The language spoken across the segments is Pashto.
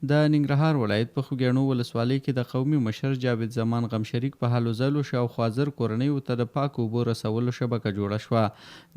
د ننګرهار ولایت په خوږیاڼو ولسوالۍ کې د قومي مشر جاوید زمان غمشریک په هلو ځلو شاوخوا زر کورنیو ته د پاکو اوبو رسولو شبکه جوړه شوه.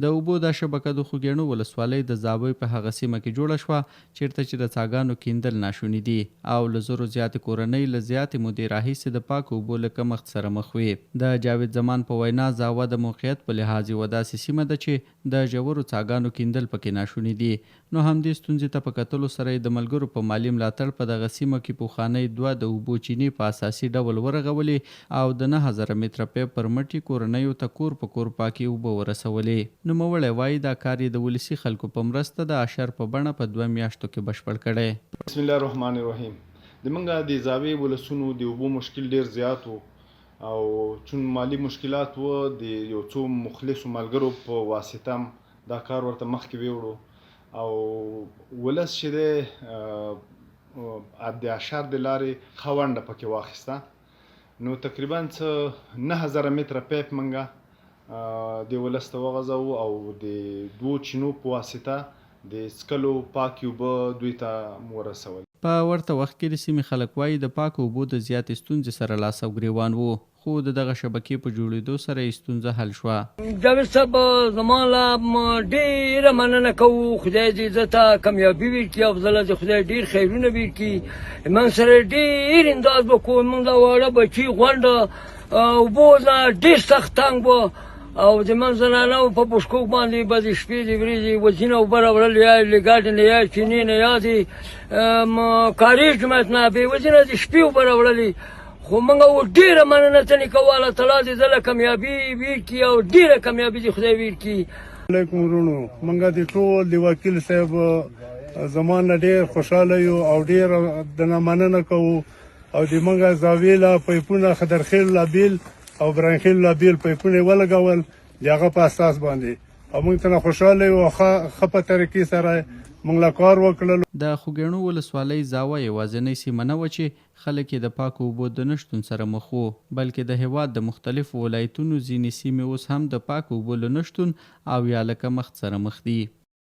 د اوبو دا شبکه د خوږیاڼو ولسوالۍ د زابوی په هغه سیمه کې جوړه شوه چیرته چې د څاګانو کیندل ناشوني دي او له زرو زیاتې کورنۍ له زیاتې مودې راهیسې د پاکو اوبو له کمښت سره مخ وي. د جاوید زمان په وینا زاوه د موقعیت په لحاظ یوه داسې سیمه ده چې د ژورو څاګانو کیندل پکې ناشوني دي. نو همدې ستونزې ته په کتلو سره د ملګرو په مالي ملاتړ په دغه سیمه کې پخوانۍ دوه د اوبو چینې په اساسي ډول ورغولې او د 9000 متره پیپ پر مټي کورنیو ته کور په کور پاکې اوبه ورسولې. نوموړی وایي دا کار یې د ولسي خلکو په مرسته د اشر په بڼه په 2 میاشتو کې بشپړ کړی. بسم الله الرحمن الرحیم. د منګه د زاوی ولسونو د اوبو مشکل ډیر زیات وو او چون مالی مشکلات وو د یو څو مخلصو ملګرو په واسطه دا کار ورته مخکې ویوړو او ولس چې د اشر د لارې خونده پکې واخیسته نو تقریبا څه 9000 متره پیپ منګه د ولس ته وغځو او د دوو چینو په واسطه د سکلو پاکې اوبه دوی ته ورسول. په ورته وخت کې د سیمې خلک وایي د پاکو اوبو د زیاتې ستونزې سره لاس او ګریوان وو خو د دغه شبکې په جوړېدو سره یې ستونزه حل شوه. جاوید صاحب زما لا ډېره مننه کوو. خدای دې ده ته کامیابي ورکړي او زله دې خدای ډېر خیرونه ورکړي. موږ سره ډېر امداد وکړو. موږ دا واړه بچي غونډه اوبو نه ډېر سخت تنګ وو او د من زنانو په بشکوک باندې به د شپې د ورځې وزینه اوبه راوړل یا له ګاډۍ نه یا چینې نه یا د کارېز جومات نه بې وزینه د شپې اوبه راوړلې. خو موږ ډېره مننه ترې کوو. الله تعالی دې زله کامیابي ورکړي او ډېره کامیابي دې خدای ورکړي. علیکم ورونو. موږ د ټول د وکیل صاحب زمان نه ډېر خوشحاله یو او ډېر د مننه کوو او د موږ زاویې لا پیپونه خدرخیل لا بیل او برانخیل لا بیل پیپونه ولګول د هغه په اساس باندې او موږ ته خوشحاله یو ښه په طریقې سره موږ لا کار وکړل. د خوږیاڼو ولسوالۍ زاوه یوازینۍ سیمه نه وه چې خلک یې د پاکو اوبو د نشتون سره مخ وو بلکې د هېواد د مختلفو ولایتونو ځینې سیمې اوس هم د پاکو اوبو له نشتون او یا له کمښت سره مخ دي.